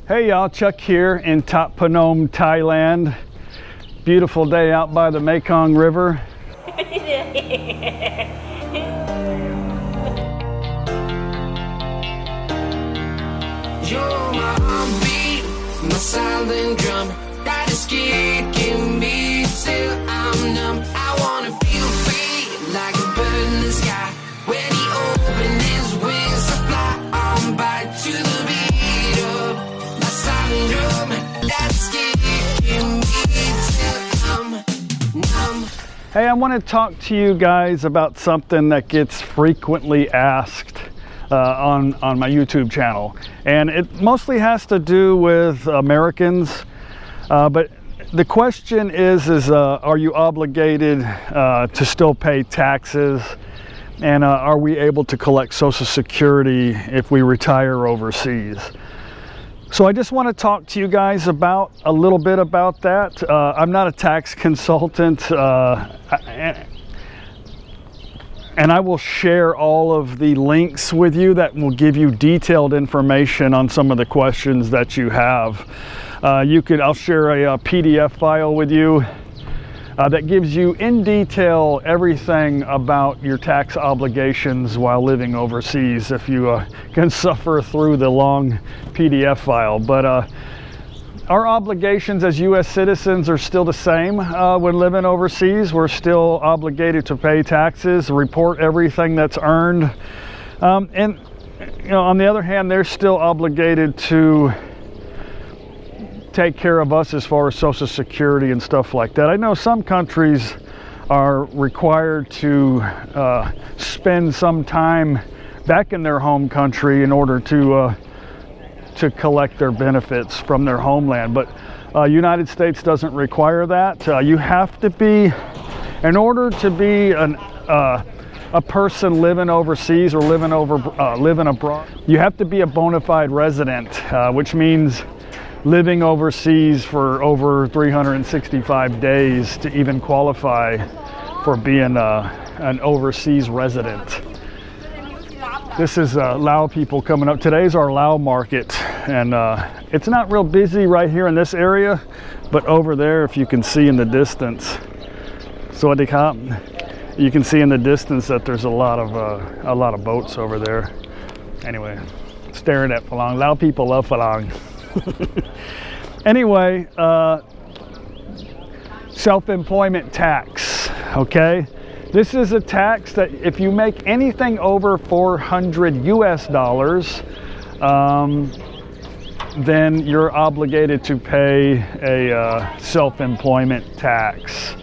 Hey y'all, Chuck here in Thap Phnom, Thailand. Beautiful day out by the Mekong River. You're my heartbeat, my silent drum that is kicking me till I'm numb. I wanna feel free like a bird in the sky when he opened his wings to fly on by to the beat of my silent drum that's kicking me till I'm numb. Hey, I want to talk to you guys about something that gets frequently asked on my YouTube channel, and it mostly has to do with Americans, but the question is are you obligated to still pay taxes, and are we able to collect Social Security if we retire overseas? So I just want to talk to you guys about a little bit about that. I'm not a tax consultant, and I will share all of the links with you that will give you detailed information on some of the questions that you have. I'll share a PDF file with you that gives you in detail everything about your tax obligations while living overseas, if you can suffer through the long PDF file. But our obligations as U.S. citizens are still the same when living overseas. We're still obligated to pay taxes, report everything that's earned, and on the other hand, they're still obligated to take care of us as far as Social Security and stuff like that. I know some countries are required to spend some time back in their home country in order to collect their benefits from their homeland, but United States doesn't require that. You have to be, in order to be a person living overseas or living abroad, you have to be a bona fide resident, which means living overseas for over 365 days to even qualify for being an overseas resident. This is Lao people coming up. Today's our Lao market, and it's not real busy right here in this area, but over there, if you can see in the distance, Sawadee Kap, you can see in the distance that there's a lot of boats over there. Anyway, staring at Phalang. Lao people love Phalang. Anyway, self-employment tax, okay? This is a tax that if you make anything over 400 US dollars, then you're obligated to pay a self-employment tax.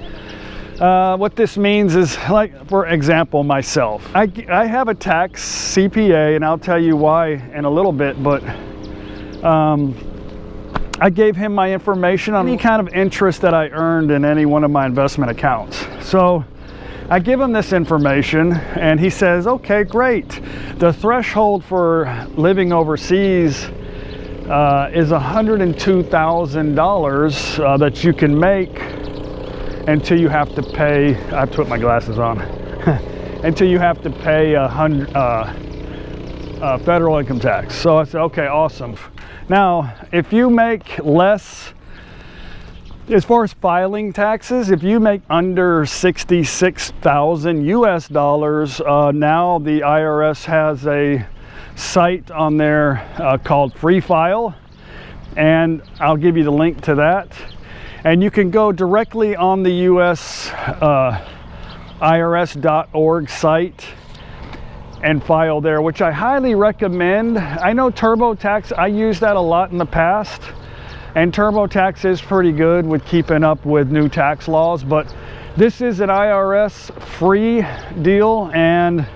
What this means is, like, for example, myself. I have a tax CPA, and I'll tell you why in a little bit, but I gave him my information on any kind of interest that I earned in any one of my investment accounts. So I give him this information, and he says, okay, great. The threshold for living overseas is $102,000 that you can make until you have to pay, I have to put my glasses on, until you have to pay federal income tax. So I said, okay, awesome. Now, if you make less, as far as filing taxes, if you make under 66,000 US dollars, now the IRS has a site on there called Free File, and I'll give you the link to that. And you can go directly on the US IRS.org site and file there, which I highly recommend. I know TurboTax, I used that a lot in the past, and TurboTax is pretty good with keeping up with new tax laws, but this is an IRS free deal, and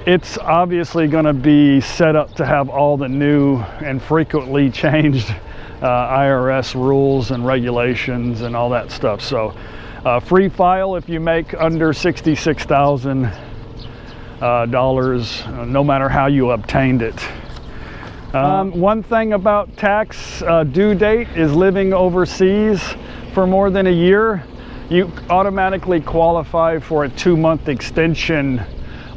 it's obviously going to be set up to have all the new and frequently changed IRS rules and regulations and all that stuff. So free file if you make under $66,000, no matter how you obtained it. One thing about tax due date is living overseas for more than a year, you automatically qualify for a 2-month extension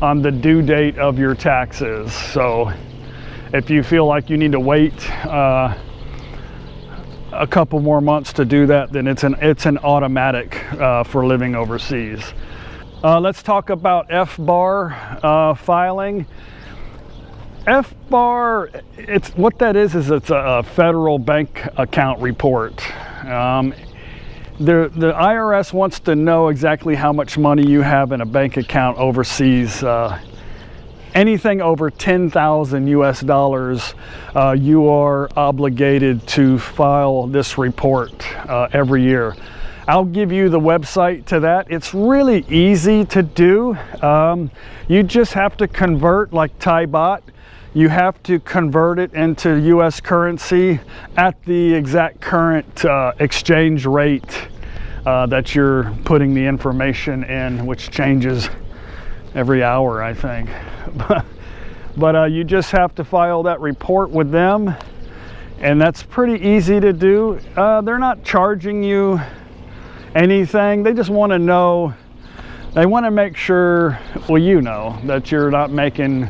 on the due date of your taxes. So If you feel like you need to wait a couple more months to do that, then it's an automatic for living overseas. Let's talk about FBAR filing. FBAR, what that is it's a federal bank account report. The IRS wants to know exactly how much money you have in a bank account overseas. Anything over 10,000 US dollars, you are obligated to file this report every year. I'll give you the website to that. It's really easy to do. You just have to convert, like Thai baht, you have to convert it into US currency at the exact current exchange rate that you're putting the information in, which changes every hour, I think. But you just have to file that report with them, and that's pretty easy to do. They're not charging you anything. They just want to know, they want to make sure, well, you know, that you're not making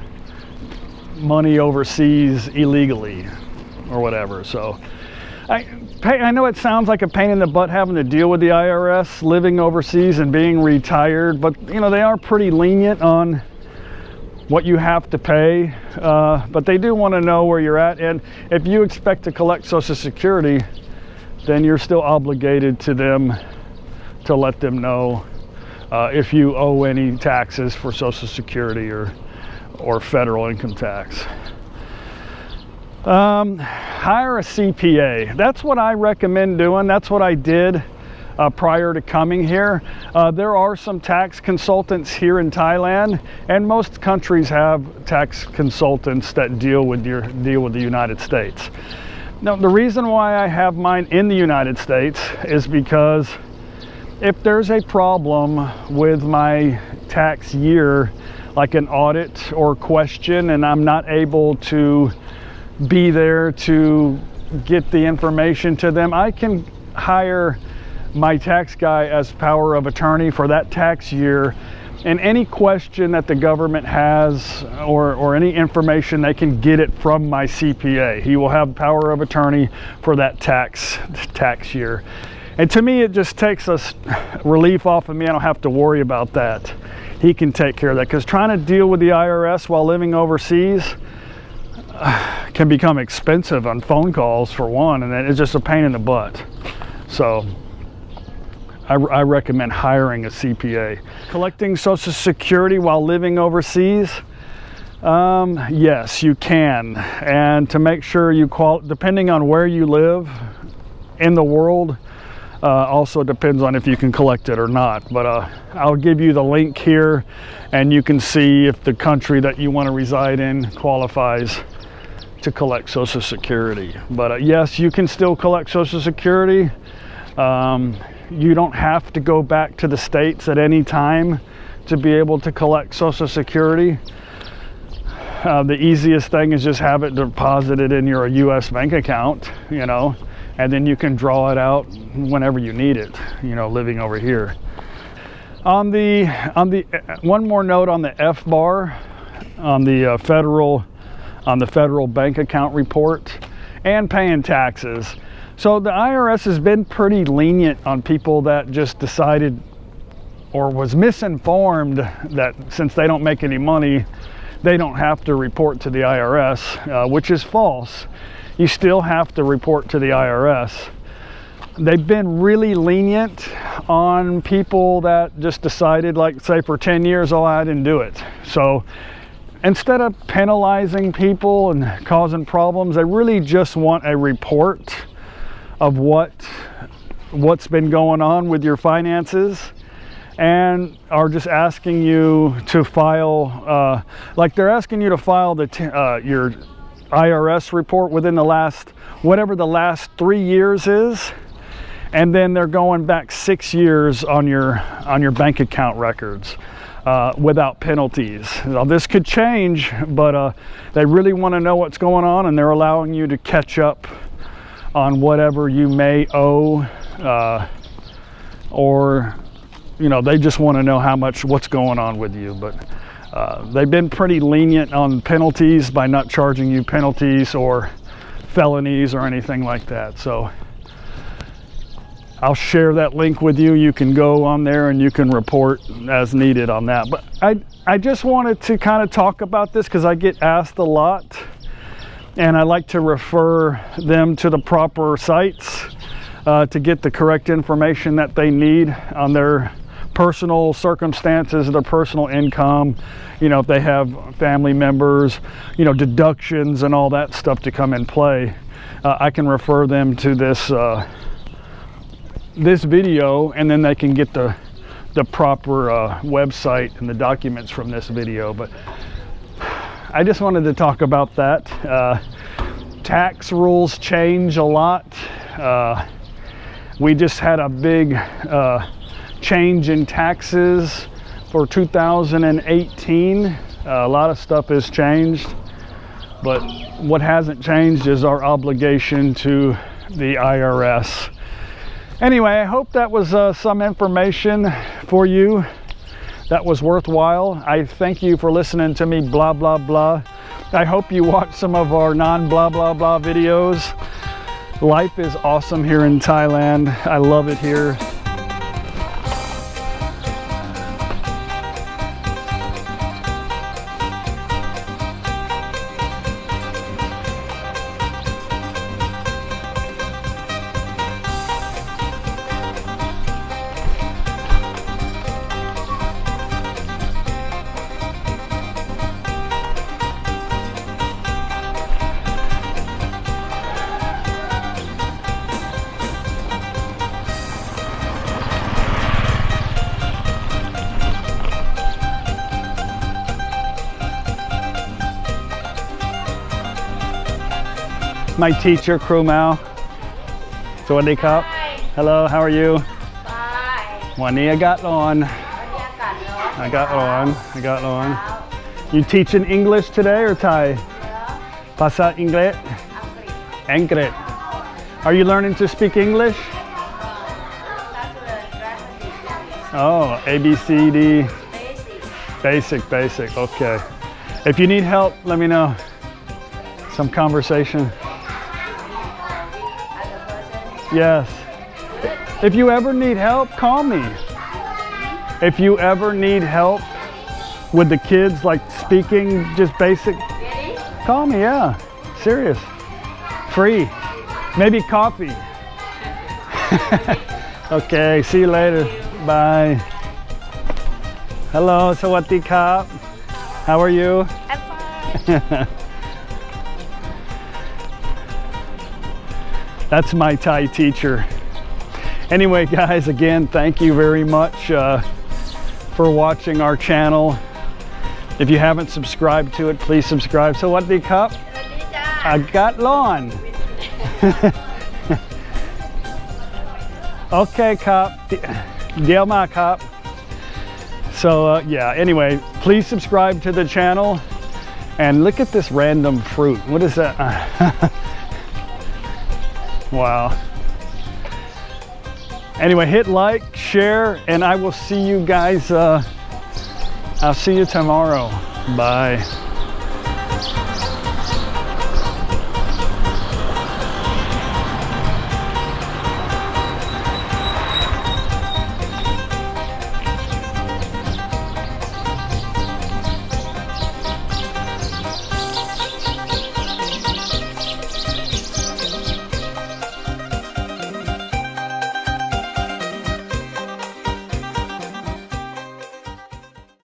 money overseas illegally or whatever. So I know it sounds like a pain in the butt having to deal with the IRS living overseas and being retired, but you know, they are pretty lenient on what you have to pay, but they do want to know where you're at. And if you expect to collect Social Security, then you're still obligated to them to let them know if you owe any taxes for Social Security or federal income tax. Hire a CPA. That's what I recommend doing. That's what I did prior to coming here. There are some tax consultants here in Thailand, and most countries have tax consultants that deal with the United States. Now, the reason why I have mine in the United States is because if there's a problem with my tax year, like an audit or question, and I'm not able to be there to get the information to them, I can hire my tax guy as power of attorney for that tax year, and any question that the government has or any information, they can get it from my CPA. He will have power of attorney for that tax year. And to me, it just takes us relief off of me. I don't have to worry about that. He can take care of that, because trying to deal with the IRS while living overseas can become expensive on phone calls, for one, and it's just a pain in the butt. So I recommend hiring a CPA. Collecting Social Security while living overseas, yes, you can. And to make sure you depending on where you live in the world, also depends on if you can collect it or not. But I'll give you the link here, and you can see if the country that you want to reside in qualifies to collect Social Security. But yes, you can still collect Social Security. You don't have to go back to the States at any time to be able to collect Social Security. The easiest thing is just have it deposited in your US bank account, you know, and then you can draw it out whenever you need it, you know, living over here. On the one more note on the FBAR, on the federal bank account report and paying taxes. So the IRS has been pretty lenient on people that just decided or was misinformed that since they don't make any money, they don't have to report to the IRS, which is false. You still have to report to the IRS. They've been really lenient on people that just decided, like say for 10 years, oh, I didn't do it. So instead of penalizing people and causing problems, they really just want a report of what's been going on with your finances, and are just asking you to file, like they're asking you to file your IRS report within the last, whatever the last 3 years is, and then they're going back 6 years on your bank account records without penalties. Now this could change, but they really want to know what's going on, and they're allowing you to catch up on whatever you may owe, or you know, they just want to know what's going on with you. But They've been pretty lenient on penalties by not charging you penalties or felonies or anything like that. So I'll share that link with you. You can go on there and you can report as needed on that. But I just wanted to kind of talk about this because I get asked a lot, and I like to refer them to the proper sites to get the correct information that they need on their personal circumstances, their personal income, you know, if they have family members, you know, deductions and all that stuff to come in play. I can refer them to this this video, and then they can get the proper website and the documents from this video. But I just wanted to talk about that. Tax rules change a lot. We just had a big change in taxes for 2018. A lot of stuff has changed, but what hasn't changed is our obligation to the IRS. Anyway, I hope that was some information for you that was worthwhile. I thank you for listening to me blah blah blah. I hope you watch some of our non blah blah blah videos. Life is awesome here in Thailand. I love it here. My teacher, Crew Mao. Sawadee krap. Hello, how are you? Fine. วันนี้อากาศร้อน อากาศร้อน อากาศร้อน You teaching English today or Thai? ภาษาอังกฤษ อังกฤษ Are you learning to speak English? Oh, A, B, C, D. Basic. Okay. If you need help, let me know. Some conversation. Yes. If you ever need help, call me. If you ever need help with the kids, like speaking just basic, call me, yeah. Serious. Free. Maybe coffee. Okay, see you later. Bye. Hello, Sawadee krap. How are you? I'm fine. That's my Thai teacher. Anyway, guys, again, thank you very much for watching our channel. If you haven't subscribed to it, please subscribe. Sawadee krap. สวัสดีจ้า อากาศร้อน Okay, krap. เดี๋ยวมาครับ So yeah, anyway, please subscribe to the channel. And look at this random fruit. What is that? Wow. Anyway, hit like, share, and I will see you guys. I'll see you tomorrow. Bye.